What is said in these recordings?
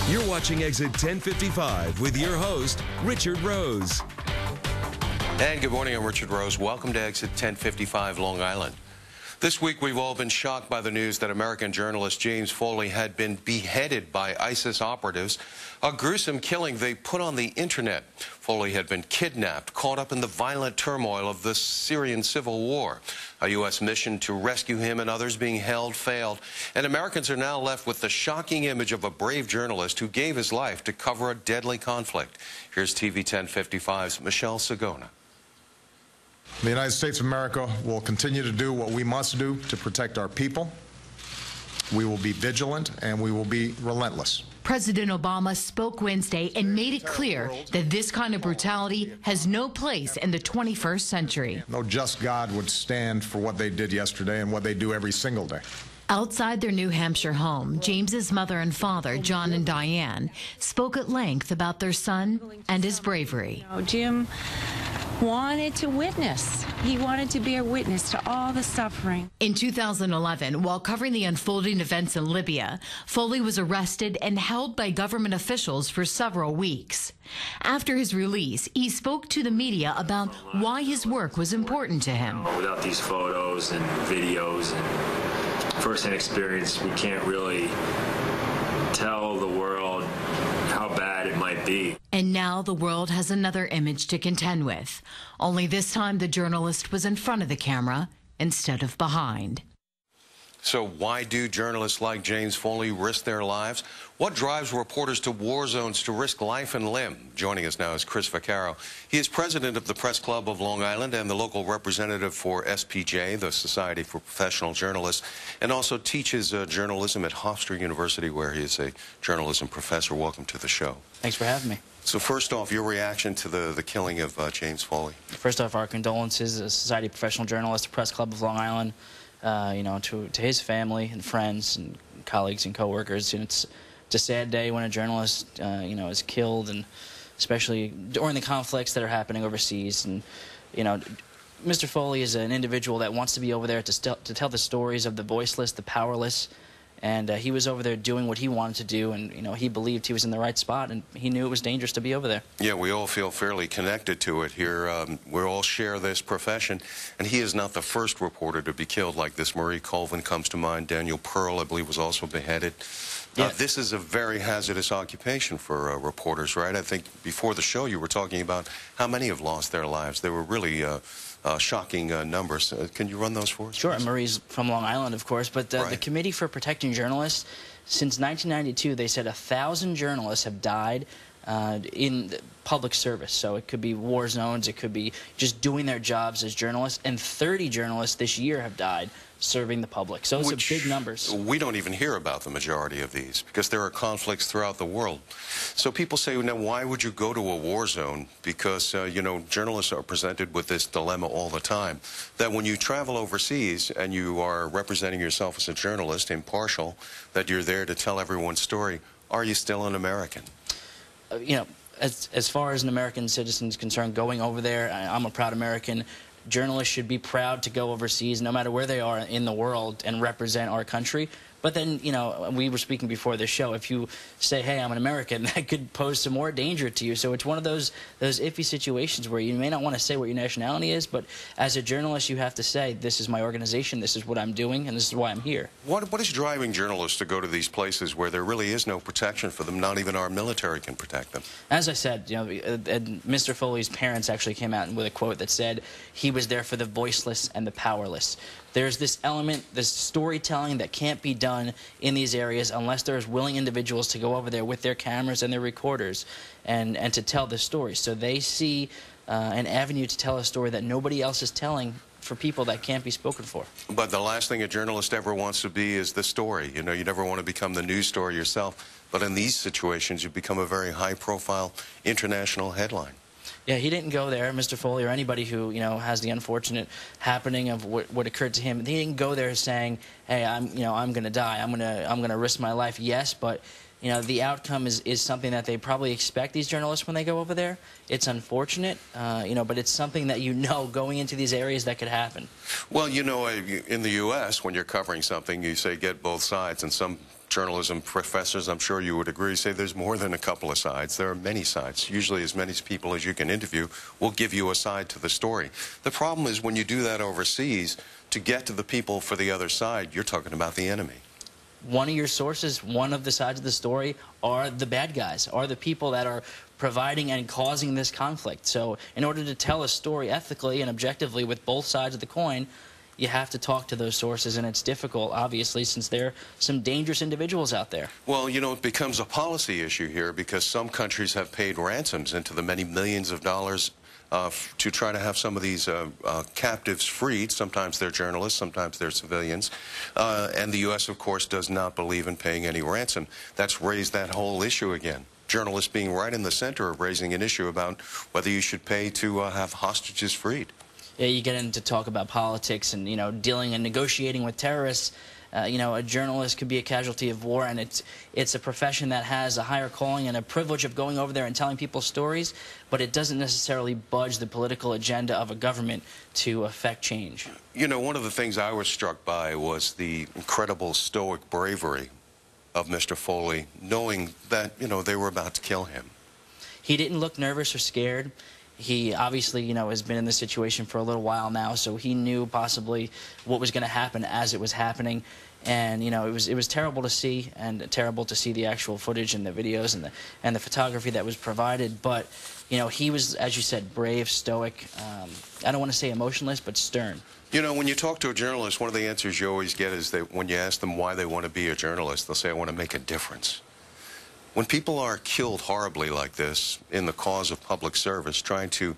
You're watching Exit 1055 with your host, Richard Rose. And good morning, I'm Richard Rose. Welcome to Exit 1055 Long Island. This week, we've all been shocked by the news that American journalist James Foley had been beheaded by ISIS operatives, a gruesome killing they put on the internet. Foley had been kidnapped, caught up in the violent turmoil of the Syrian civil war. A U.S. mission to rescue him and others being held failed, and Americans are now left with the shocking image of a brave journalist who gave his life to cover a deadly conflict. Here's TV 1055's Michelle Sagona. The United States of America will continue to do what we must do to protect our people. We will be vigilant and we will be relentless. President Obama spoke Wednesday and made it clear that this kind of brutality has no place in the 21st century. No just God would stand for what they did yesterday and what they do every single day. Outside their New Hampshire home, James's mother and father, John and Diane, spoke at length about their son and his bravery. Jim wanted to witness. He wanted to be a witness to all the suffering. In 2011, while covering the unfolding events in Libya, Foley was arrested and held by government officials for several weeks. After his release, he spoke to the media about why his work was important to him. Without these photos and videos and first-hand experience, we can't really tell the world how bad it might be. And now the world has another image to contend with. Only this time the journalist was in front of the camera instead of behind. So why do journalists like James Foley risk their lives? What drives reporters to war zones to risk life and limb? Joining us now is Chris Vaccaro. He is president of the Press Club of Long Island and the local representative for SPJ, the Society for Professional Journalists, and also teaches journalism at Hofstra University, where he is a journalism professor. Welcome to the show. Thanks for having me. So first off, your reaction to the killing of James Foley. First off, our condolences, the Society of Professional Journalists, the Press Club of Long Island, to his family and friends and colleagues and coworkers. It's a sad day when a journalist, is killed, and especially during the conflicts that are happening overseas. And, Mr. Foley is an individual that wants to be over there to tell the stories of the voiceless, the powerless. And he was over there doing what he wanted to do, and he believed he was in the right spot, and he knew it was dangerous to be over there. Yeah, we all feel fairly connected to it here. We all share this profession, and he is not the first reporter to be killed like this. Marie Colvin comes to mind. Daniel Pearl, I believe, was also beheaded. Yeah. This is a very hazardous occupation for reporters, right? I think before the show you were talking about how many have lost their lives. They were really shocking numbers. Can you run those for us? Sure. Marie's from Long Island, of course, but the Committee for Protecting Journalists, since 1992, they said 1,000 journalists have died in public service. So it could be war zones, it could be just doing their jobs as journalists, and 30 journalists this year have died serving the public. So it's big numbers. We don't even hear about the majority of these because there are conflicts throughout the world. So people say, now, why would you go to a war zone? Because, journalists are presented with this dilemma all the time, that when you travel overseas and you are representing yourself as a journalist, impartial, that you're there to tell everyone's story, are you still an American? As far as an American citizen is concerned, going over there, I'm a proud American. Journalists should be proud to go overseas, no matter where they are in the world, and represent our country. But then, we were speaking before the show, if you say, hey, I'm an American, that could pose some more danger to you. So it's one of those iffy situations where you may not want to say what your nationality is, but as a journalist, you have to say, this is my organization, this is what I'm doing, and this is why I'm here. What is driving journalists to go to these places where there really is no protection for them? Not even our military can protect them. As I said, Mr. Foley's parents actually came out with a quote that said he was there for the voiceless and the powerless. There's this element, this storytelling that can't be done in these areas unless there's willing individuals to go over there with their cameras and their recorders and to tell the story. So they see an avenue to tell a story that nobody else is telling for people that can't be spoken for. But the last thing a journalist ever wants to be is the story. You never want to become the news story yourself. But in these situations, you become a very high-profile international headline. Yeah, he didn't go there, Mr. Foley, or anybody who, has the unfortunate happening of what occurred to him. He didn't go there saying, hey, I'm going to die. I'm going to risk my life. Yes, but, the outcome is something that they probably expect, these journalists, when they go over there. It's unfortunate, but it's something that going into these areas that could happen. Well, in the U.S., when you're covering something, you say get both sides, and some journalism professors, I'm sure you would agree, say there's more than a couple of sides. There are many sides. Usually as many people as you can interview will give you a side to the story. The problem is when you do that overseas, to get to the people for the other side, you're talking about the enemy. One of your sources, one of the sides of the story, are the bad guys, are the people that are providing and causing this conflict. So in order to tell a story ethically and objectively with both sides of the coin, you have to talk to those sources, and it's difficult, obviously, since there are some dangerous individuals out there. Well, you know, it becomes a policy issue here because some countries have paid ransoms into the many millions of dollars to try to have some of these captives freed. Sometimes they're journalists, sometimes they're civilians. And the U.S., of course, does not believe in paying any ransom. That's raised that whole issue again. Journalists being right in the center of raising an issue about whether you should pay to have hostages freed. Yeah, you get into talk about politics and, you know, dealing and negotiating with terrorists. You know, a journalist could be a casualty of war, and it's a profession that has a higher calling and a privilege of going over there and telling people stories, but it doesn't necessarily budge the political agenda of a government to affect change. You know, one of the things I was struck by was the incredible stoic bravery of Mr. Foley, knowing that, you know, they were about to kill him. He didn't look nervous or scared. He obviously, you know, has been in this situation for a little while now, so he knew possibly what was going to happen as it was happening. And, you know, it was terrible to see, and terrible to see the actual footage and the videos and the photography that was provided. But, you know, he was, as you said, brave, stoic. I don't want to say emotionless, but stern. You know, when you talk to a journalist, one of the answers you always get is that when you ask them why they want to be a journalist, they'll say, I want to make a difference. When people are killed horribly like this in the cause of public service, trying to,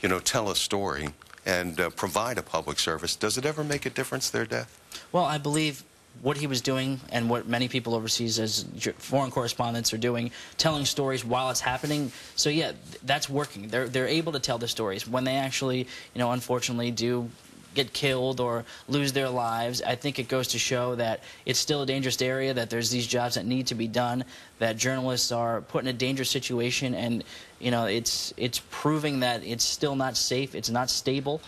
you know, tell a story and provide a public service, does it ever make a difference, their death? Well, I believe what he was doing and what many people overseas as foreign correspondents are doing, telling stories while it's happening. So, yeah, that's working. They're able to tell the stories. When they actually, you know, unfortunately do get killed or lose their lives, I think it goes to show that it's still a dangerous area, that there's these jobs that need to be done, that journalists are put in a dangerous situation, and, you know, it's proving that it's still not safe, it's not stable,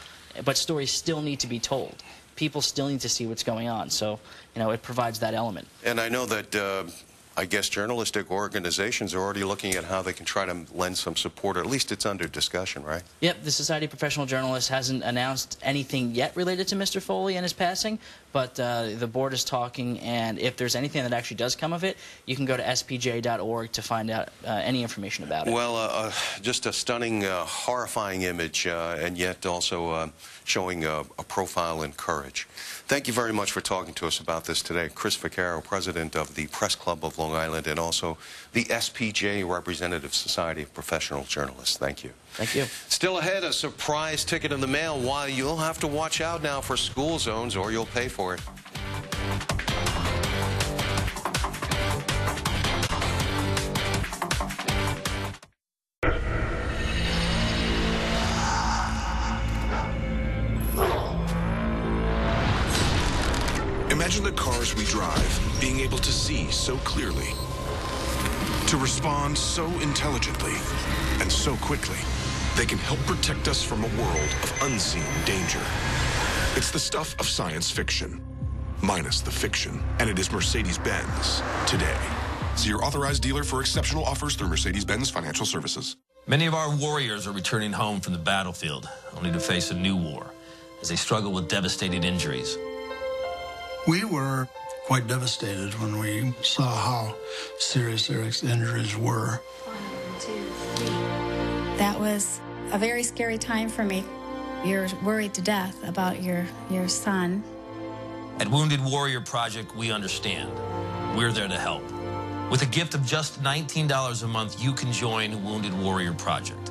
but stories still need to be told. People still need to see what's going on, so, you know, it provides that element. And I know that I guess journalistic organizations are already looking at how they can try to lend some support, or at least it's under discussion, right? Yep, the Society of Professional Journalists hasn't announced anything yet related to Mr. Foley and his passing, but the board is talking, and if there's anything that actually does come of it, you can go to spj.org to find out any information about it. Well, just a stunning, horrifying image, and yet also showing a profile in courage. Thank you very much for talking to us about this today. Chris Vaccaro, president of the Press Club of Long Island, and also the SPJ Representative Society of Professional Journalists. Thank you. Thank you. Still ahead, a surprise ticket in the mail. Why, you'll have to watch out now for school zones or you'll pay for it. Imagine the cars we drive being able to see so clearly, to respond so intelligently, and so quickly. They can help protect us from a world of unseen danger. It's the stuff of science fiction, minus the fiction, and it is Mercedes-Benz today. See your authorized dealer for exceptional offers through Mercedes-Benz Financial Services. Many of our warriors are returning home from the battlefield, only to face a new war as they struggle with devastating injuries. We were quite devastated when we saw how serious their injuries were. 1, 2, 3. That was a very scary time for me. You're worried to death about your son. At Wounded Warrior Project, we understand. We're there to help. With a gift of just $19 a month, you can join Wounded Warrior Project.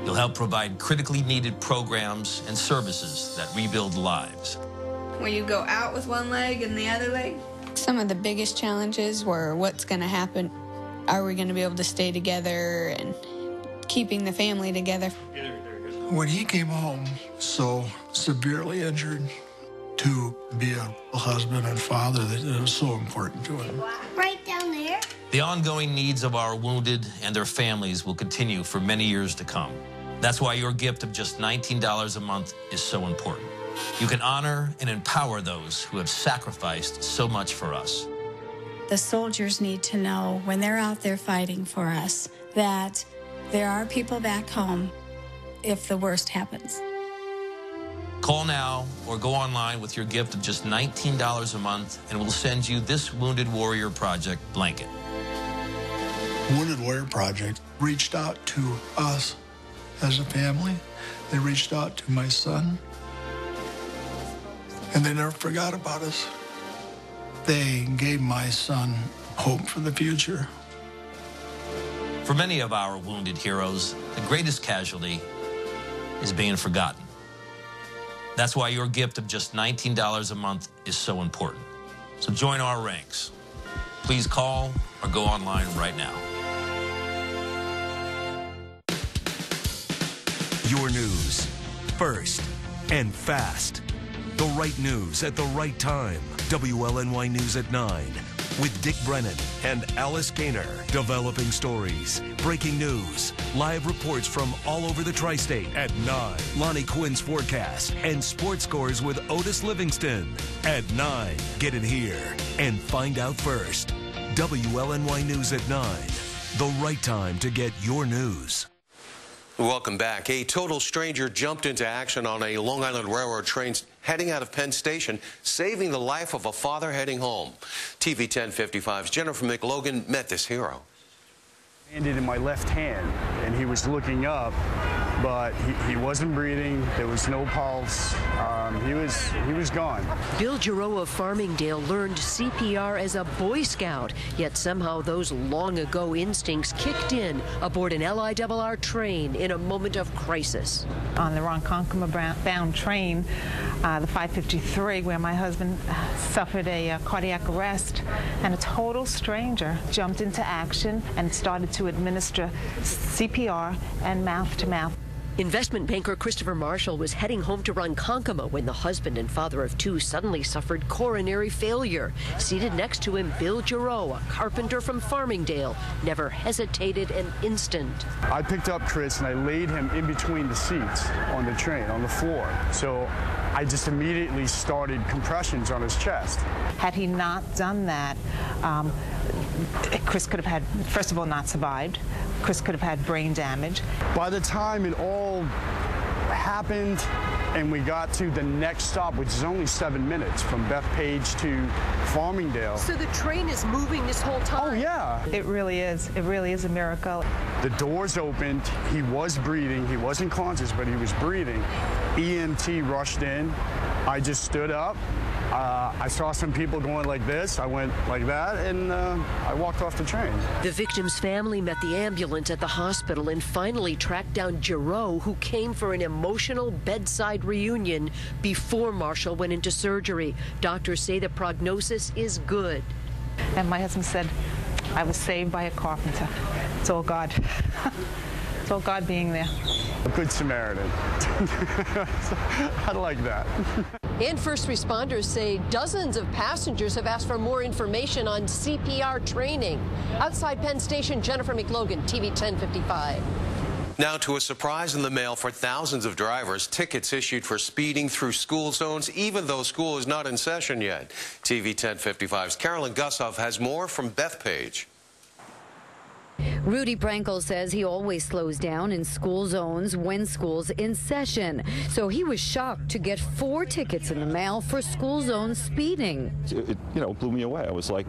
You'll help provide critically needed programs and services that rebuild lives. Where you go out with one leg and the other leg? Some of the biggest challenges were what's going to happen. Are we going to be able to stay together and keeping the family together? When he came home so severely injured, to be a husband and father, that it was so important to him. Right down there. The ongoing needs of our wounded and their families will continue for many years to come. That's why your gift of just $19 a month is so important. You can honor and empower those who have sacrificed so much for us. The soldiers need to know when they're out there fighting for us that there are people back home if the worst happens. Call now or go online with your gift of just $19 a month, and we'll send you this Wounded Warrior Project blanket. Wounded Warrior Project reached out to us as a family. They reached out to my son, and they never forgot about us. They gave my son hope for the future. For many of our wounded heroes, the greatest casualty is being forgotten. That's why your gift of just $19 a month is so important. So join our ranks. Please call or go online right now. Your news, first and fast. The right news at the right time. WLNY News at 9 with Dick Brennan and Alice Gaynor. Developing stories, breaking news, live reports from all over the tri-state at 9. Lonnie Quinn's forecast and sports scores with Otis Livingston at 9. Get it here and find out first. WLNY News at 9. The right time to get your news. Welcome back. A total stranger jumped into action on a Long Island Railroad train heading out of Penn Station, saving the life of a father heading home. TV 1055's Jennifer McLogan met this hero. Landed in my left hand, and he was looking up, but he wasn't breathing. There was no pulse. He was gone. Bill Giroux of Farmingdale learned CPR as a Boy Scout, yet somehow those long ago instincts kicked in aboard an LIRR train in a moment of crisis. On the Ronkonkoma-bound train, the 553, where my husband suffered a cardiac arrest, and a total stranger jumped into action and started to administer CPR and mouth-to-mouth. Investment banker Christopher Marshall was heading home to Ronkonkoma when the husband and father of two suddenly suffered coronary failure. Seated next to him, Bill Giroux, a carpenter from Farmingdale, never hesitated an instant. I picked up Chris and I laid him in between the seats on the train, on the floor. So I just immediately started compressions on his chest. Had he not done that, Chris could have had, first of all, not survived. Chris could have had brain damage. By the time it all happened and we got to the next stop, which is only 7 minutes from Bethpage to Farmingdale. So the train is moving this whole time? Oh, yeah. It really is. It really is a miracle. The doors opened. He was breathing. He wasn't conscious, but he was breathing. EMT rushed in. I just stood up. I saw some people going like this. I went like that, and I walked off the train. The victim's family met the ambulance at the hospital and finally tracked down Giroux, who came for an emotional bedside reunion before Marshall went into surgery. Doctors say the prognosis is good. And my husband said, I was saved by a carpenter. It's all God. It's all God being there. A good Samaritan. I like that. And first responders say dozens of passengers have asked for more information on CPR training. Outside Penn Station, Jennifer McLogan, TV 1055. Now to a surprise in the mail for thousands of drivers, tickets issued for speeding through school zones, even though school is not in session yet. TV 1055's Carolyn Gussoff has more from Bethpage. Rudy Brankel says he always slows down in school zones when school's in session. So he was shocked to get 4 tickets in the mail for school zone speeding. It blew me away. I was like,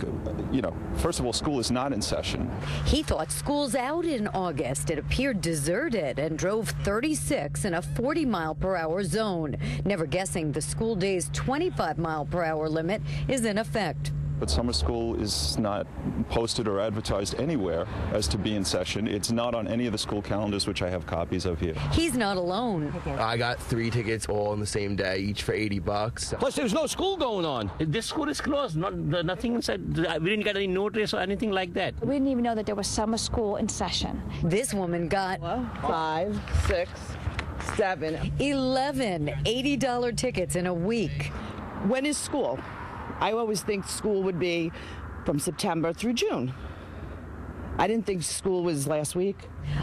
first of all, school is not in session. He thought school's out in August. It appeared deserted and drove 36 in a 40-mile-per-hour zone, never guessing the school day's 25-mile-per-hour limit is in effect. But summer school is not posted or advertised anywhere as to be in session. It's not on any of the school calendars, which I have copies of here. He's not alone. I got 3 tickets all on the same day, each for $80. Plus, there's no school going on. This school is closed. Nothing inside. We didn't get any notice or anything like that. We didn't even know that there was summer school in session. This woman got 5, 6, 7, 11 $80 tickets in a week. When is school? I always think school would be from September through June. I didn't think school was last week.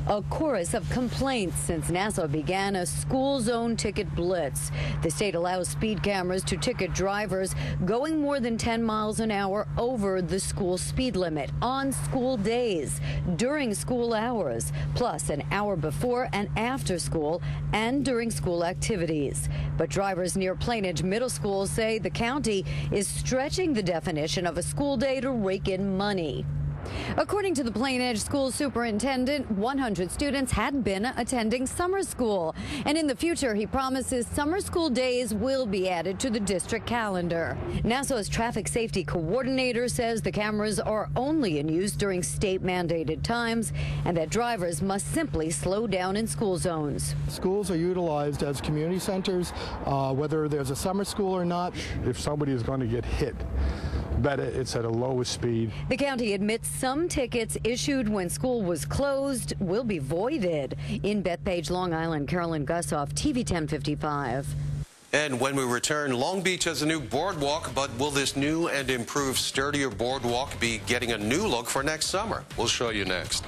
A chorus of complaints since Nassau began a school zone ticket blitz. The state allows speed cameras to ticket drivers going more than 10 miles an hour over the school speed limit on school days, during school hours, plus an hour before and after school and during school activities. But drivers near Plainedge Middle School say the county is stretching the definition of a school day to rake in money. According to the Plainedge school superintendent, 100 students had been attending summer school. And in the future, he promises summer school days will be added to the district calendar. Nassau's traffic safety coordinator says the cameras are only in use during state-mandated times and that drivers must simply slow down in school zones. Schools are utilized as community centers, whether there's a summer school or not. If somebody is going to get hit, bet it's at a lower speed. The county admits some tickets issued when school was closed will be voided. In Bethpage, Long Island, Carolyn Gussoff, TV 1055. And when we return, Long Beach has a new boardwalk, but will this new and improved, sturdier boardwalk be getting a new look for next summer? We'll show you next.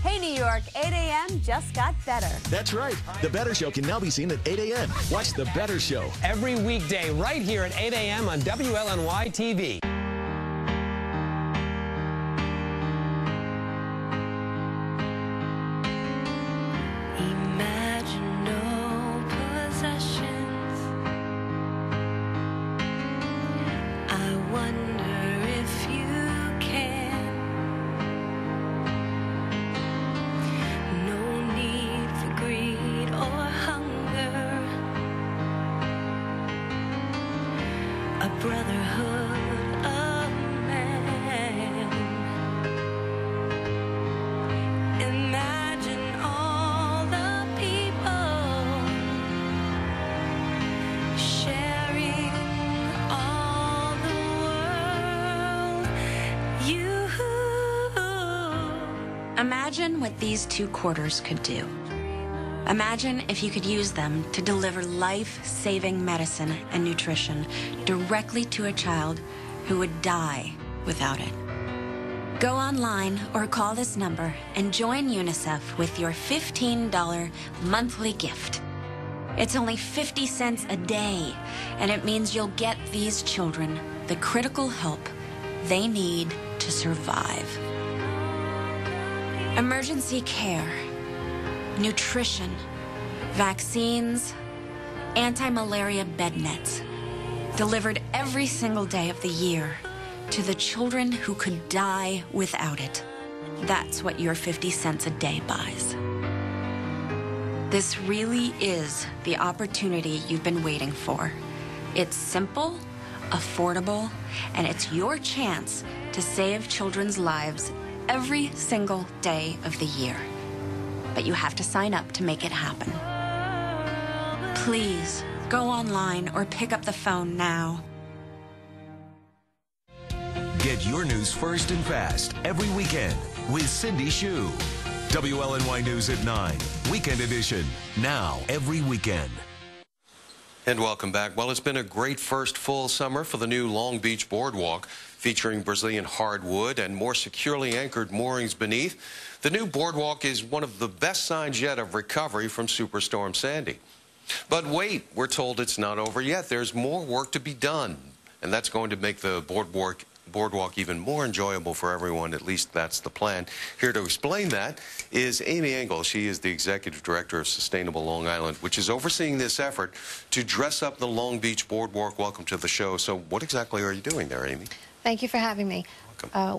Hey, New York, 8 a.m. just got better. That's right. The Better Show can now be seen at 8 a.m. Watch The Better Show every weekday right here at 8 a.m. on WLNY-TV. Imagine no possessions. I wonder if you can. No need for greed or hunger. A brotherhood of man. Imagine all the people sharing all the world. You. Imagine what these 2 quarters could do. Imagine if you could use them to deliver life-saving medicine and nutrition directly to a child who would die without it. Go online or call this number and join UNICEF with your $15 monthly gift. It's only 50 cents a day, and it means you'll get these children the critical help they need to survive. Emergency care, nutrition, vaccines, anti-malaria bed nets, delivered every single day of the year to the children who could die without it. That's what your 50 cents a day buys. This really is the opportunity you've been waiting for. It's simple, affordable, and it's your chance to save children's lives every single day of the year. But you have to sign up to make it happen. Please go online or pick up the phone now. Get your news first and fast every weekend with Cindy Shu. WLNY News at 9, Weekend Edition, now every weekend. And welcome back. Well, it's been a great first full summer for the new Long Beach Boardwalk, featuring Brazilian hardwood and more securely anchored moorings beneath. The new boardwalk is one of the best signs yet of recovery from Superstorm Sandy. But wait, we're told it's not over yet. There's more work to be done, and that's going to make the boardwalk even more enjoyable for everyone. At least that's the plan. Here to explain that is Amy Engel. She is the Executive Director of Sustainable Long Island, which is overseeing this effort to dress up the Long Beach Boardwalk. Welcome to the show. So what exactly are you doing there, Amy? Thank you for having me.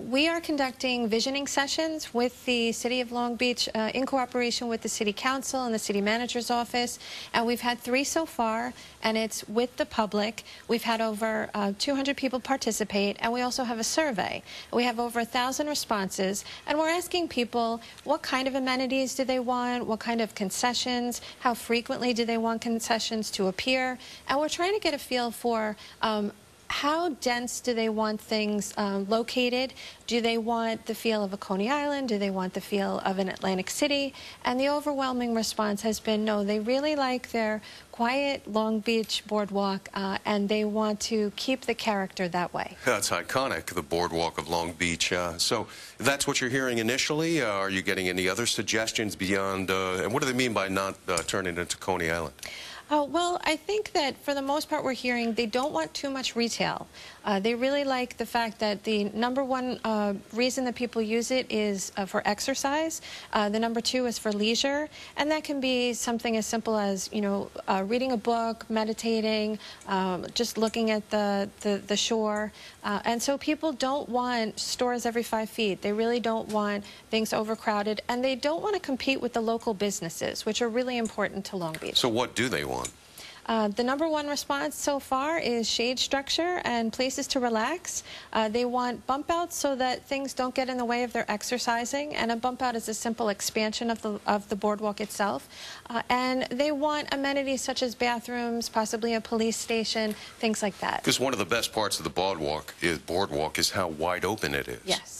We are conducting visioning sessions with the City of Long Beach in cooperation with the City Council and the City Manager's Office, and we've had 3 so far, and it's with the public. We've had over 200 people participate, and we also have a survey. We have over 1,000 responses, and we're asking people what kind of amenities do they want, what kind of concessions, how frequently do they want concessions to appear, and we're trying to get a feel for how dense do they want things located? Do they want the feel of a Coney Island? Do they want the feel of an Atlantic City? And the overwhelming response has been no, they really like their quiet Long Beach boardwalk, and they want to keep the character that way. That's iconic, the boardwalk of Long Beach. So that's what you're hearing initially. Are you getting any other suggestions beyond, and what do they mean by not turning it into Coney Island? Well, I think that for the most part we're hearing they don't want too much retail. They really like the fact that the number one reason that people use it is for exercise. The number two is for leisure, and that can be something as simple as, you know, reading a book, meditating, just looking at the shore. And so people don't want stores every 5 feet. They really don't want things overcrowded, and they don't want to compete with the local businesses, which are really important to Long Beach. So what do they want? The number one response so far is shade structure and places to relax. They want bump outs so that things don't get in the way of their exercising, and a bump out is a simple expansion of the boardwalk itself. And they want amenities such as bathrooms, possibly a police station, things like that. Because one of the best parts of the boardwalk is how wide open it is. Yes.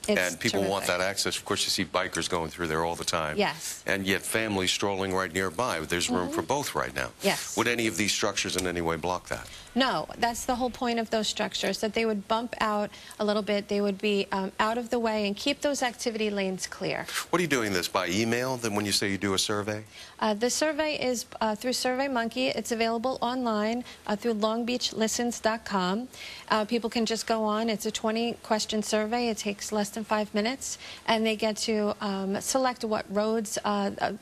And people want that access. Of course, you see bikers going through there all the time. Yes. And yet families strolling right nearby. There's room for both right now. Yes. Would any of these structures in any way block that? No, that's the whole point of those structures, that they would bump out a little bit. They would be out of the way and keep those activity lanes clear. What are you doing this by email then when you say you do a survey? The survey is through SurveyMonkey. It's available online through longbeachlistens.com. People can just go on. It's a 20-question survey. It takes less than 5 minutes, and they get to select what roads,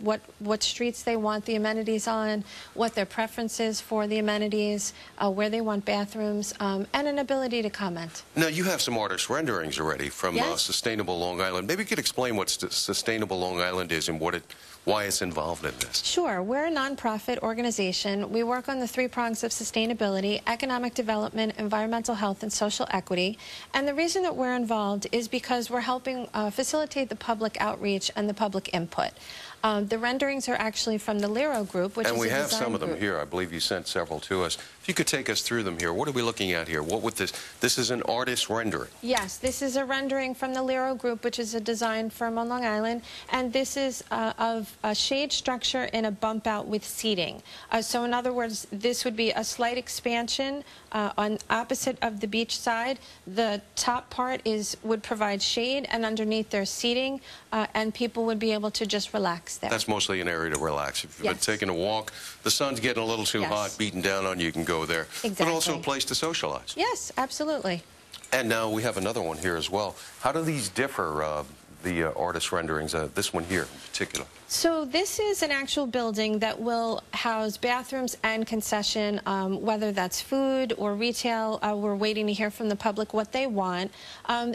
what streets they want the amenities on, what their preference is for the amenities, where they want bathrooms, and an ability to comment. Now, you have some artist renderings already from Sustainable Long Island. Maybe you could explain what Sustainable Long Island is and why it's involved in this. Sure. We're a nonprofit organization. We work on the 3 prongs of sustainability: economic development, environmental health, and social equity. And the reason that we're involved is because we're helping facilitate the public outreach and the public input. The renderings are actually from the Lero Group, which is a design group. And we have some of them here. I believe you sent several to us. If you could take us through them here. What are we looking at here? What would this is an artist rendering. Yes, this is a rendering from the Lero Group, which is a design firm on Long Island. And this is of a shade structure in a bump out with seating. So in other words, this would be a slight expansion on opposite of the beach side. The top part would provide shade, and underneath there's seating, and people would be able to just relax there. That's mostly an area to relax. If you've been taking a walk, the sun's getting a little too hot, beating down on you, you can go there. Exactly. But also a place to socialize. Yes, absolutely. And now we have another one here as well. How do these differ, the artist renderings, this one here in particular? So this is an actual building that will house bathrooms and concession, whether that's food or retail. We're waiting to hear from the public what they want.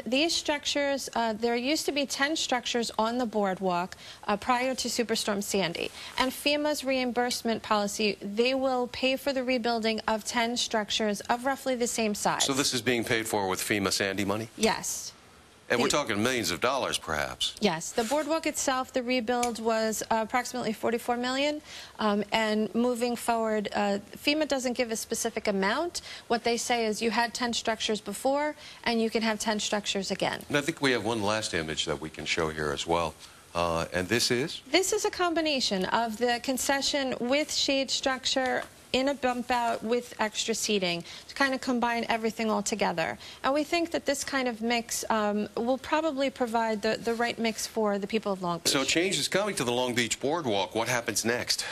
These structures, there used to be 10 structures on the boardwalk prior to Superstorm Sandy. And FEMA's reimbursement policy, they will pay for the rebuilding of 10 structures of roughly the same size. So this is being paid for with FEMA Sandy money? Yes. And we're talking millions of dollars, perhaps. Yes. The boardwalk itself, the rebuild was approximately $44 million. And moving forward, FEMA doesn't give a specific amount. What they say is you had 10 structures before, and you can have 10 structures again. And I think we have one last image that we can show here as well. And this is? This is a combination of the concession with shade structure in a bump out with extra seating to kind of combine everything all together. And we think that this kind of mix will probably provide the right mix for the people of Long Beach. So change is coming to the Long Beach Boardwalk. What happens next?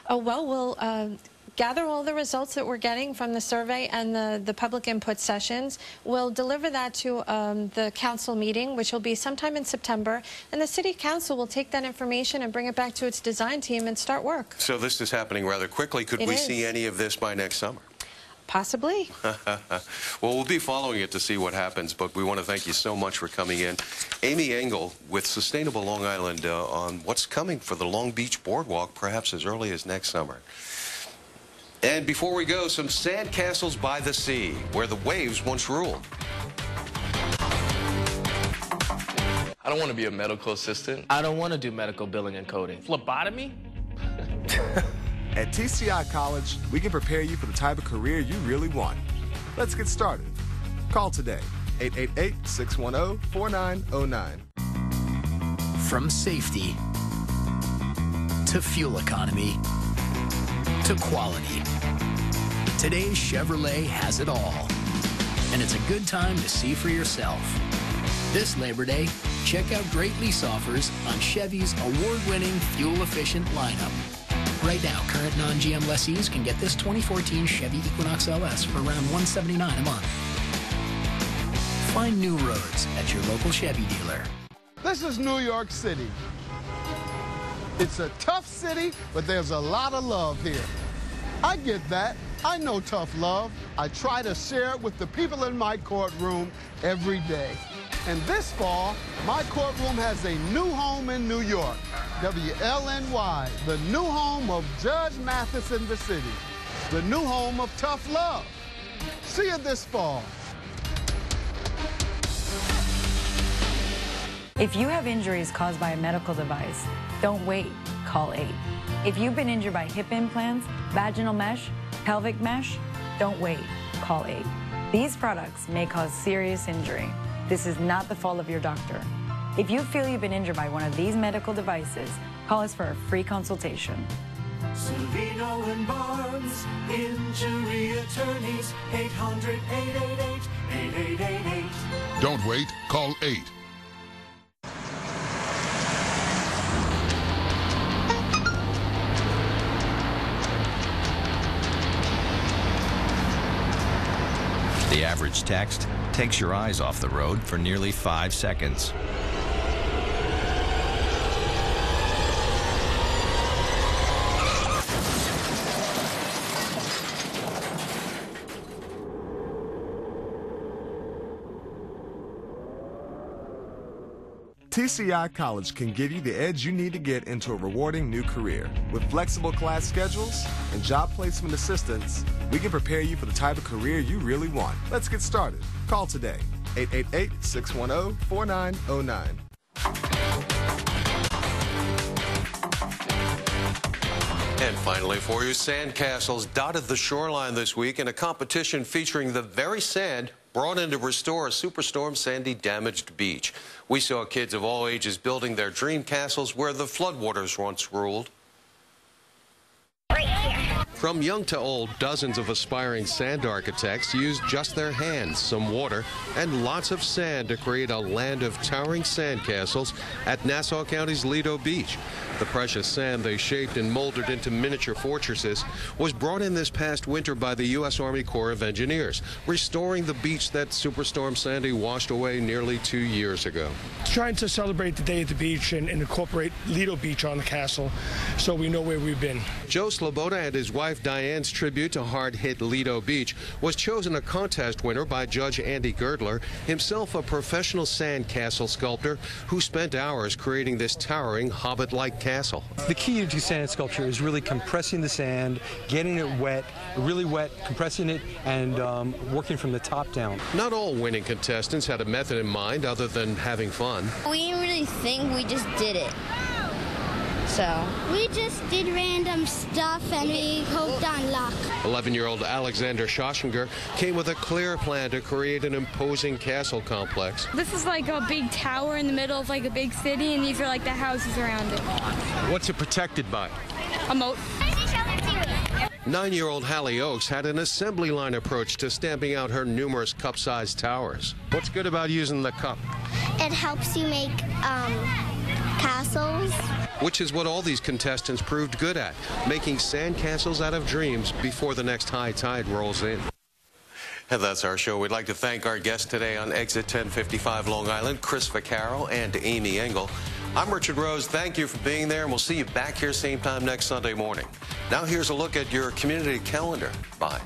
Well, we'll gather all the results that we're getting from the survey and the public input sessions. We'll deliver that to the council meeting, which will be sometime in September, and the city council will take that information and bring it back to its design team and start work. So this is happening rather quickly. Could we see any of this by next summer? Possibly. Well, we'll be following it to see what happens, but we want to thank you so much for coming in. Amy Engel with Sustainable Long Island on what's coming for the Long Beach Boardwalk, perhaps as early as next summer. And before we go, some sandcastles by the sea, where the waves once ruled. I don't want to be a medical assistant. I don't want to do medical billing and coding. Phlebotomy? At TCI College, we can prepare you for the type of career you really want. Let's get started. Call today, 888-610-4909. From safety to fuel economy to quality, today's Chevrolet has it all. And it's a good time to see for yourself. This Labor Day, check out great lease offers on Chevy's award-winning fuel-efficient lineup. Right now, current non-GM lessees can get this 2014 Chevy Equinox LS for around $179 a month. Find new roads at your local Chevy dealer. This is New York City. It's a tough city, but there's a lot of love here. I get that. I know tough love. I try to share it with the people in my courtroom every day. And this fall, my courtroom has a new home in New York, WLNY, the new home of Judge Mathis in the city, the new home of tough love. See you this fall. If you have injuries caused by a medical device, don't wait, call 8. If you've been injured by hip implants, vaginal mesh, pelvic mesh, don't wait, call 8. These products may cause serious injury. This is not the fault of your doctor. If you feel you've been injured by one of these medical devices, call us for a free consultation. Savino and Barnes, injury attorneys, 800-888-8888. Don't wait, call 8. The average text takes your eyes off the road for nearly 5 seconds. TCI College can give you the edge you need to get into a rewarding new career. With flexible class schedules and job placement assistance, we can prepare you for the type of career you really want. Let's get started. Call today, 888-610-4909. And finally for you, sandcastles dotted the shoreline this week in a competition featuring the very sand brought in to restore a Superstorm Sandy damaged beach. We saw kids of all ages building their dream castles where the floodwaters once ruled. From young to old, dozens of aspiring sand architects used just their hands, some water, and lots of sand to create a land of towering sandcastles at Nassau County's Lido Beach. The precious sand they shaped and molded into miniature fortresses was brought in this past winter by the U.S. Army Corps of Engineers, restoring the beach that Superstorm Sandy washed away nearly 2 years ago. Trying to celebrate the day at the beach and incorporate Lido Beach on the castle so we know where we've been. Joe Sloboda and his wife Diane's tribute to hard-hit Lido Beach was chosen a contest winner by Judge Andy Girdler, himself a professional sandcastle sculptor who spent hours creating this towering hobbit-like castle. The key to sand sculpture is really compressing the sand, getting it wet, really wet, compressing it, and working from the top down. Not all winning contestants had a method in mind other than having fun. We didn't really think, we just did it. So we just did random stuff and we hoped on luck. 11-year-old Alexander Schoschinger came with a clear plan to create an imposing castle complex. This is like a big tower in the middle of like a big city, and these are like the houses around it. What's it protected by? A moat. 9-year-old Hallie Oakes had an assembly line approach to stamping out her numerous cup-sized towers. What's good about using the cup? It helps you make castles. Which is what all these contestants proved good at, making sandcastles out of dreams before the next high tide rolls in. And that's our show. We'd like to thank our guests today on Exit 1055 Long Island, Chris Vaccaro and Amy Engel. I'm Richard Rose. Thank you for being there, and we'll see you back here same time next Sunday morning. Now here's a look at your community calendar. Bye.